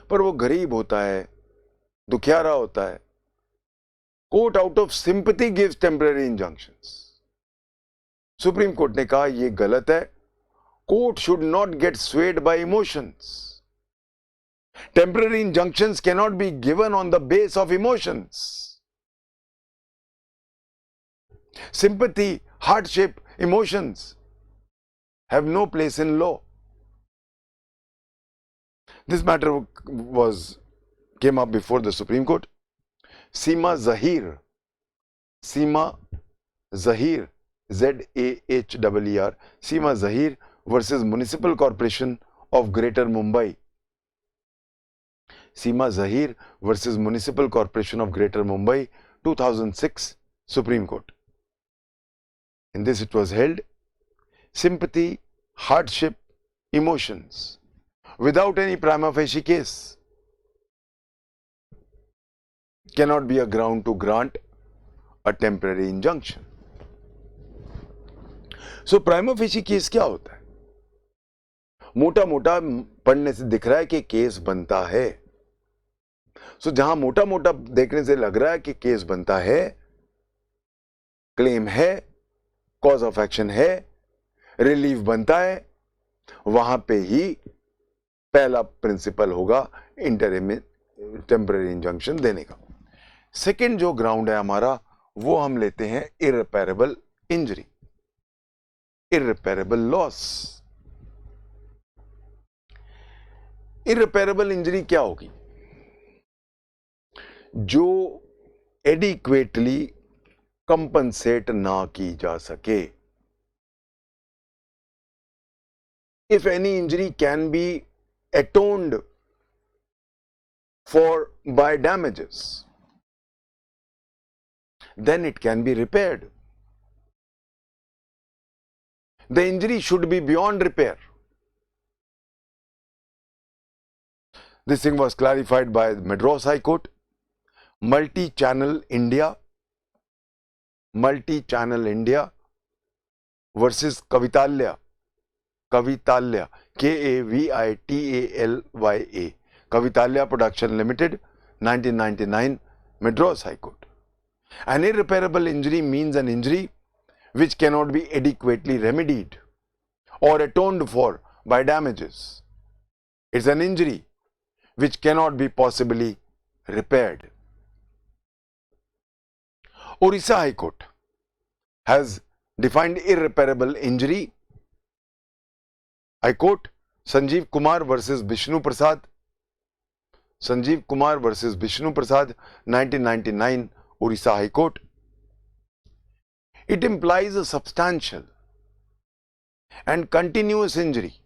पर वो गरीब होता है, दुखियारा होता है. Court out of sympathy gives temporary injunctions. Supreme court ने कहा यह गलत है. Court should not get swayed by emotions. Temporary injunctions cannot be given on the base of emotions. Sympathy, hardship, emotions have no place in law. This matter came up before the Supreme Court. Seema Zahir, Z-A-H-E-E-R, Seema Zahir versus Municipal Corporation of Greater Mumbai. Seema Zahir versus Municipal Corporation of Greater Mumbai, 2006, Supreme Court. In this it was held, sympathy, hardship, emotions, without any prima facie case, cannot be a ground to grant a temporary injunction. So prima facie case क्या होता है? मोटा मोटा पढ़ने से दिख रहा है कि केस बनता है. सो जहां मोटा मोटा देखने से लग रहा है कि केस बनता है, क्लेम है, कॉज ऑफ एक्शन है, रिलीफ बनता है, वहां पे ही पहला प्रिंसिपल होगा इंटरिम टेम्पररी इंजंक्शन देने का. सेकंड जो ग्राउंड है हमारा, वो हम लेते हैं इररिपेरेबल इंजरी, इररिपेरेबल लॉस. इररिपेरेबल इंजरी क्या होगी? जो एडिक्वेटली कंपनसेट ना की जा सके. If any injury can be atoned for by damages, then it can be repaired. The injury should be beyond repair. This thing was clarified by Madras High Court. Multi-channel India versus Kavitalya, K-A-V-I-T-A-L-Y-A, Kavitalya Production Limited, 1999, Madras High Court. An irreparable injury means an injury which cannot be adequately remedied or atoned for by damages. It's an injury which cannot be possibly repaired. Orissa High Court has defined irreparable injury. High Court, Sanjeev Kumar versus Bishnu Prasad. Sanjeev Kumar versus Bishnu Prasad, 1999, Orissa High Court. It implies a substantial and continuous injury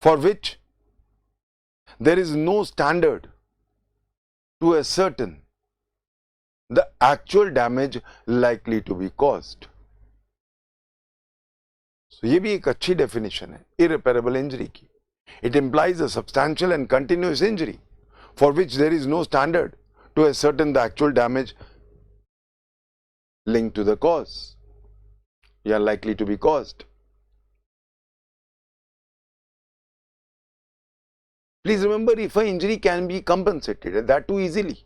for which there is no standard to ascertain the actual damage likely to be caused. So ये भी एक अच्छी definition है irreparable injury की. It implies a substantial and continuous injury for which there is no standard to ascertain the actual damage linked to the cause, या likely to be caused. Please remember, if an injury can be compensated, that too easily,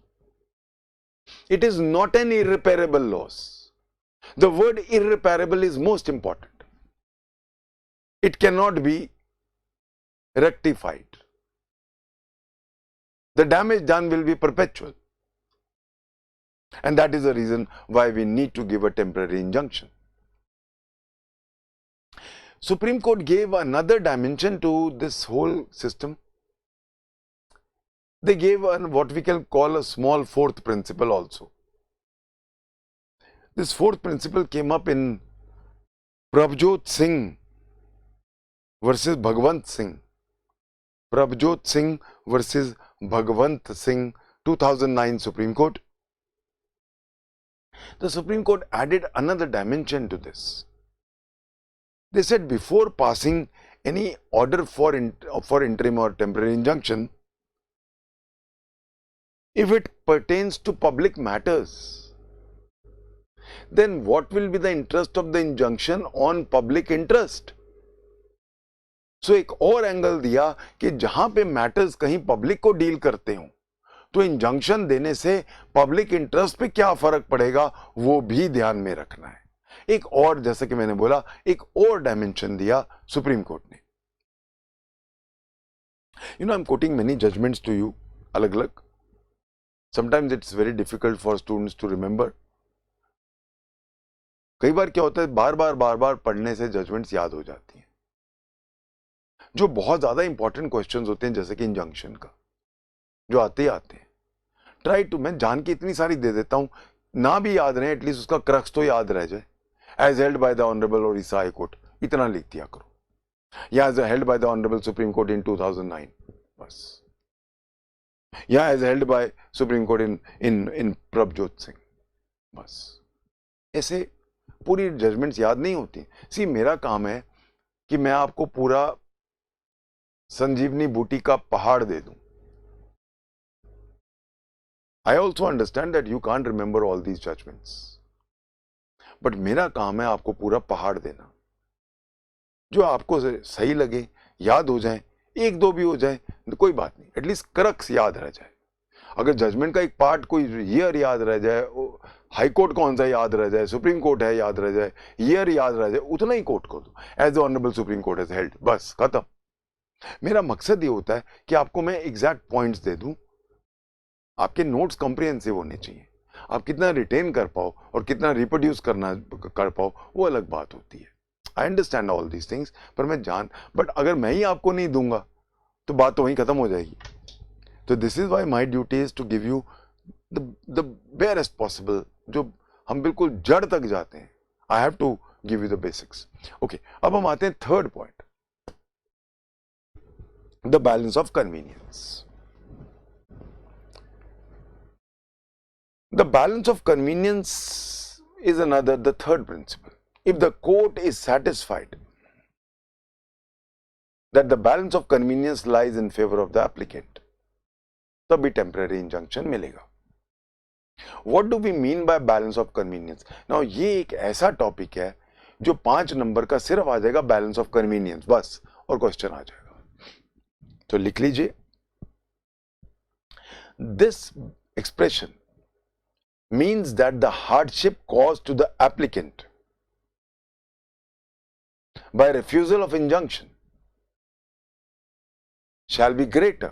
it is not an irreparable loss. The word irreparable is most important. It cannot be rectified. The damage done will be perpetual. And that is the reason why we need to give a temporary injunction. Supreme Court gave another dimension to this whole system. They gave what we can call a small fourth principle also. This fourth principle came up in Prabhjot Singh versus Bhagwant Singh. Prabhjot Singh versus Bhagwant Singh, 2009 Supreme Court. The Supreme Court added another dimension to this. They said before passing any order for interim or temporary injunction, if it pertains to public matters, then what will be the interest of the injunction on public interest? So एक और angle दिया कि जहां पे matters कहीं public को deal करते हो तो इंजंक्शन देने से पब्लिक इंटरेस्ट पे क्या फर्क पड़ेगा वो भी ध्यान में रखना है. एक और, जैसे कि मैंने बोला, एक और डायमेंशन दिया सुप्रीम कोर्ट ने. I am quoting many judgments to you, अलग अलग. Sometimes it's very difficult for students to remember. कई बार क्या होता है, बार बार पढ़ने से जजमेंट्स याद हो जाती हैं. जो बहुत ज्यादा इंपॉर्टेंट क्वेश्चंस होते हैं, जैसे कि इंजंक्शन का, जो आते हैं, ट्राई टू, मैं जान के इतनी सारी दे देता हूं, ना भी याद रहे, एटलीस्ट उसका क्रक्स तो याद रह जाए. As held by the honourable Odisha high court, इतना लिख दिया करो, या as held by the honourable supreme court in 2009, बस. या as held by supreme court in Prabhjot Singh, बस. ऐसे पूरी जजमेंट्स याद नहीं होती. सी, मेरा काम है कि मैं आपको पूरा संजीवनी बूटी का पहाड़ दे दूं. I also understand that you can't remember all these judgments. But मेरा काम है आपको पूरा पहाड़ देना, जो आपको सही लगे, याद हो जाए, एक दो भी हो जाए कोई बात नहीं, एटलीस्ट क्रक्स याद रह जाए. अगर जजमेंट का एक पार्ट, कोई ईयर याद रह जाए, हाई कोर्ट कौन सा याद रह जाए, सुप्रीम कोर्ट है याद रह जाए, ईयर याद रह जाए, उतना ही कोर्ट को दो, as the honourable supreme court has held, बस खत्म. मेरा मकसद ये होता है कि आपको मैं एग्जैक्ट पॉइंट्स दे दूं. आपके नोट्स कॉम्प्रिहेंसिव होने चाहिए. आप कितना रिटेन कर पाओ और कितना रिप्रोड्यूस कर पाओ वो अलग बात होती है. I understand all these things, पर बट अगर मैं ही आपको नहीं दूंगा तो बात तो वहीं खत्म हो जाएगी. तो this is why my duty is to give you the barest possible, जो हम बिल्कुल जड़ तक जाते हैं. I have to give you the basics. Okay, अब हम आते हैं third point, the balance of convenience. The balance of convenience is the third principle. If the court is satisfied that the balance of convenience lies in favor of the applicant, तभी temporary injunction मिलेगा. What do we mean by balance of convenience? Now ये एक ऐसा topic है जो 5 number का सिर्फ आ जाएगा balance of convenience, बस, और क्वेश्चन आ जाएगा. तो लिख लीजिए, this expression means that the hardship caused to the applicant by refusal of injunction shall be greater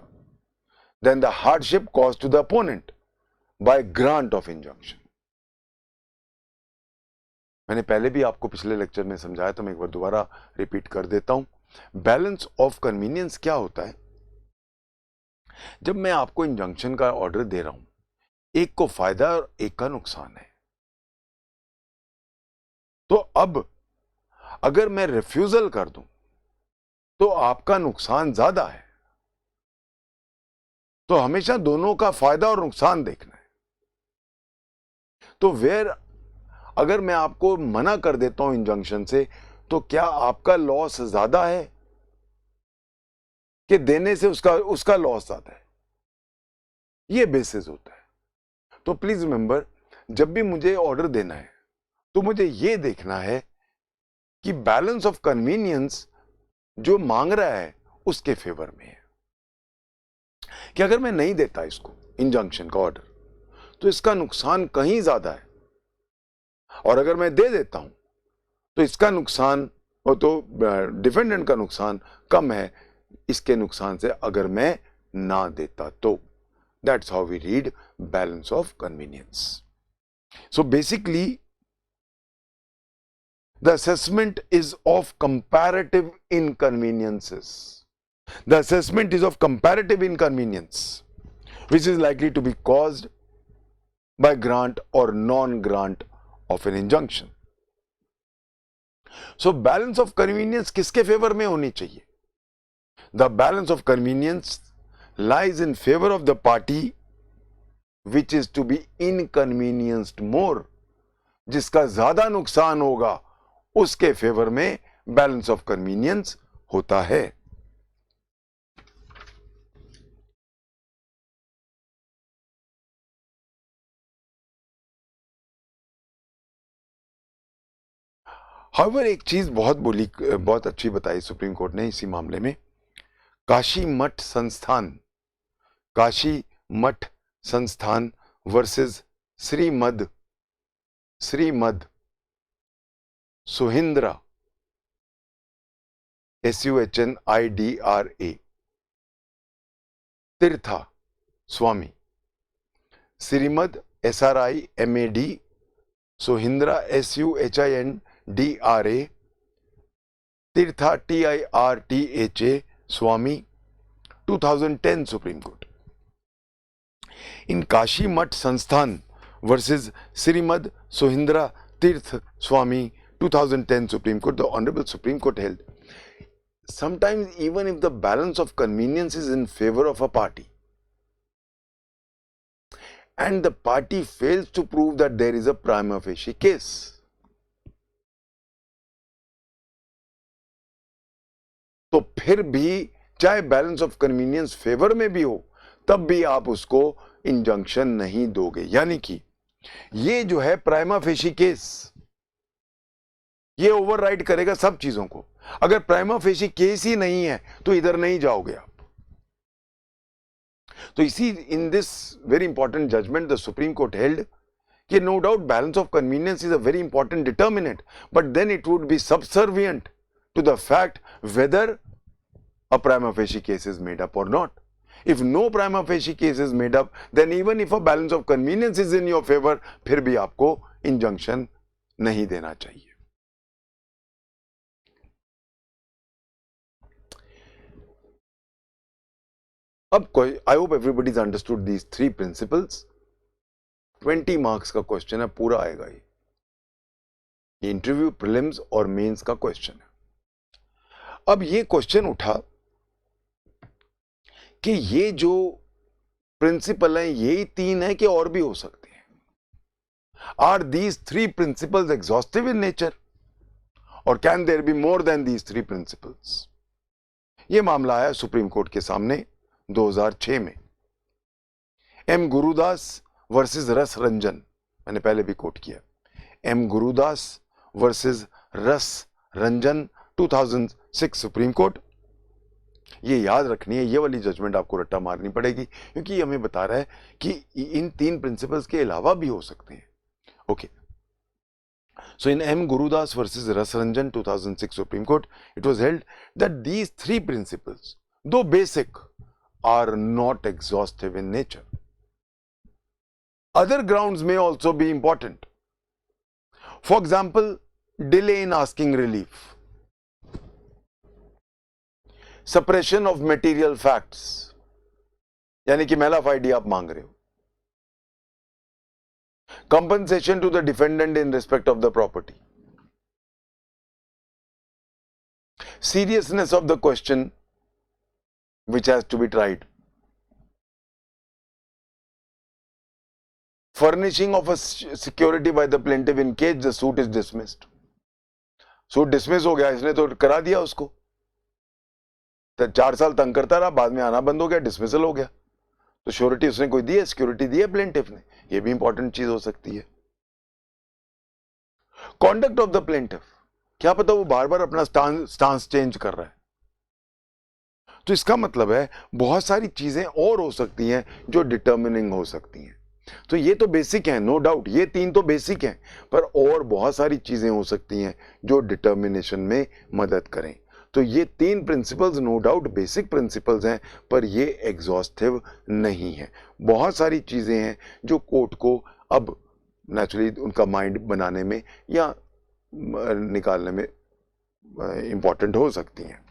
than the hardship caused to the opponent by grant of injunction. मैंने पहले भी आपको पिछले लेक्चर में समझाया, तो मैं एक बार दोबारा रिपीट कर देता हूं. बैलेंस ऑफ कन्वीनियंस क्या होता है? जब मैं आपको इंजंक्शन का ऑर्डर दे रहा हूं, एक को फायदा और एक का नुकसान है, तो अब अगर मैं रिफ्यूजल कर दूं तो आपका नुकसान ज्यादा है. तो हमेशा दोनों का फायदा और नुकसान देखना है. तो अगर मैं आपको मना कर देता हूं इंजंक्शन से, तो क्या आपका लॉस ज्यादा है कि देने से उसका लॉस ज्यादा है? ये बेसिस होता है. तो प्लीज रिमेंबर, जब भी मुझे ऑर्डर देना है तो मुझे यह देखना है कि बैलेंस ऑफ कन्वीनियंस जो मांग रहा है उसके फेवर में है. कि अगर मैं नहीं देता इसको इंजंक्शन का ऑर्डर तो इसका नुकसान कहीं ज्यादा है, और अगर मैं दे देता हूं तो इसका नुकसान, और तो डिफेंडेंट का नुकसान कम है इसके नुकसान से अगर मैं ना देता तो. That's how we read balance of convenience. So basically, the assessment is of comparative inconveniences. The assessment is of comparative inconvenience, which is likely to be caused by grant or non-grant of an injunction. So balance of convenience किसके favour में होनी चाहिए? The balance of convenience lies in favor of the party which is to be inconvenienced more. जिसका ज्यादा नुकसान होगा उसके favour में बैलेंस ऑफ कन्वीनियंस होता है. हाउएवर एक चीज बहुत अच्छी बताई सुप्रीम कोर्ट ने इसी मामले में. Kashi Mutt Samsthan versus Srimad Suhindra SUHNIDRA Tirtha Swami. Srimad SRIMAD Suhindra SUHINDRA Tirtha TIRTHA Swami 2010 supreme court. In Kashi Mutt Sansthan versus Srimad Sohindra Tirth Swami 2010 Supreme Court, the Honorable Supreme Court held, sometimes even if the balance of convenience is in favor of a party and the party fails to prove that there is a prima facie case, तो फिर भी चाहे balance of convenience favour में भी हो तब भी आप उसको इंजंक्शन नहीं दोगे. यानी कि ये जो है प्राइमा फेशी केस, ये ओवरराइड करेगा सब चीजों को. अगर प्राइमा फेशी केस ही नहीं है तो इधर नहीं जाओगे आप. तो इसी in this very important judgment the supreme court held कि no doubt balance of convenience is a very important determinant, but then it would be subservient to the fact whether a prima facie case is made up or not. If no prima facie case is made up, then even if a balance of convenience is in your favor, फिर भी आपको injunction नहीं देना चाहिए. अब I hope everybody's understood these three principles. 20 marks का question है, पूरा आएगा ये इंटरव्यू प्रीलिम्स और मेंस का क्वेश्चन है. अब ये क्वेश्चन उठा कि ये जो प्रिंसिपल है यही तीन है कि और भी हो सकते हैं. Are these three principles exhaustive in nature और can there be more than these three principles? ये मामला आया सुप्रीम कोर्ट के सामने 2006 में. एम गुरुदास वर्सेस रस रंजन, मैंने पहले भी कोट किया. M Gurudas versus Ras Ranjan 2006 supreme court. ये याद रखनी है, ये वाली जजमेंट आपको रट्टा मारनी पड़ेगी क्योंकि ये हमें बता रहा है कि इन तीन प्रिंसिपल्स के अलावा भी हो सकते हैं. Okay, so in M Gurudas versus Ras Ranjan 2006 supreme court, it was held that these three principles, दो basic, are not exhaustive in nature. Other grounds may also be important. For example, delay in asking relief, suppression of material facts, यानी कि mala fide आप मांग रहे हो, compensation to the defendant in respect of the property, seriousness of the question which has to be tried, furnishing of a security by the plaintiff in case the suit is dismissed. Suit dismiss हो गया, इसने तो करा दिया उसको, तो 4 साल तंग करता रहा, बाद में आना बंद हो गया, डिसमिसल हो गया, तो श्योरिटी उसने कोई दी है, सिक्योरिटी दी है प्लेंटिफ ने. ये भी इंपॉर्टेंट चीज हो सकती है. कॉन्डक्ट ऑफ द प्लेंटिफ, क्या पता वो बार बार अपना स्टांस चेंज कर रहा है. तो इसका मतलब है बहुत सारी चीजें और हो सकती हैं जो डिटर्मिनिंग हो सकती हैं. तो ये तो बेसिक है, नो डाउट, ये तीन तो बेसिक हैं, पर और बहुत सारी चीजें हो सकती हैं जो डिटर्मिनेशन में मदद करें. तो ये तीन principles no doubt basic principles हैं, पर ये एग्जॉस्टिव नहीं है. बहुत सारी चीजें हैं जो कोर्ट को अब नेचुरली उनका माइंड बनाने में या निकालने में इंपॉर्टेंट हो सकती हैं।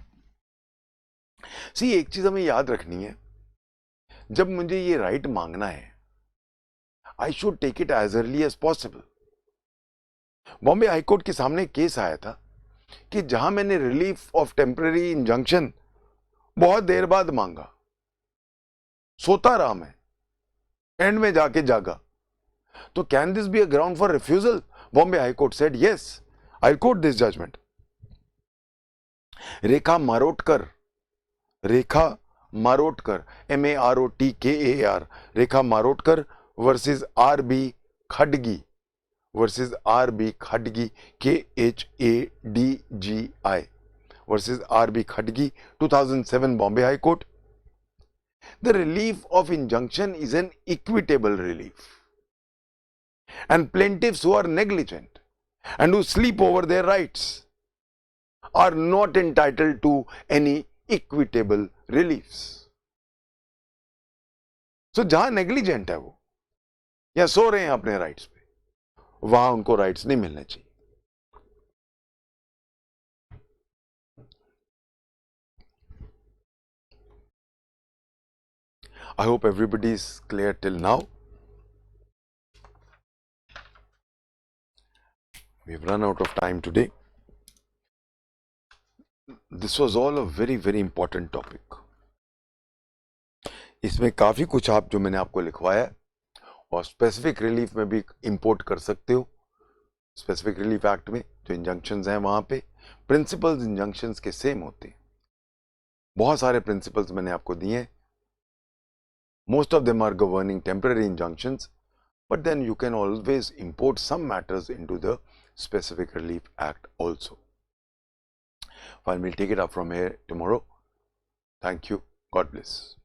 सी, एक चीज हमें याद रखनी है, जब मुझे ये राइट मांगना है, I should take it as early as possible. Bombay high court के सामने केस आया था कि जहां मैंने रिलीफ ऑफ टेम्पररी इंजंक्शन बहुत देर बाद मांगा, सोता रहा मैं, एंड में जाके जागा, तो can this be a ground for refusal? Bombay high court said yes, I quote this judgment. Rekha Marotkar MAROTKAR, Rekha Marotkar versus RB Khadgi KHADGI versus RB Khadgi, 2007 Bombay High Court. The relief of injunction is an equitable relief, and plaintiffs who are negligent and who sleep over their rights are not entitled to any equitable reliefs. So जहां negligent है वो या सो रहे हैं अपने rights पे, वहां उनको राइट्स नहीं मिलने चाहिए। I hope everybody is clear till now. We've run out of time today. This was all a very, very important topic. इसमें काफी कुछ आप जो मैंने आपको लिखवाया है, और स्पेसिफिक रिलीफ में भी इंपोर्ट कर सकते हो। स्पेसिफिक रिलीफ एक्ट में जो इंजंक्शंस हैं वहां पे प्रिंसिपल्स इंजंक्शंस के सेम होते हैं। बहुत सारे प्रिंसिपल्स मैंने आपको दिए हैं। Most of them are governing temporary injunctions, but then you can always import some matters into the Specific Relief Act also. Fine, we'll take it up from here tomorrow. Thank you. God bless.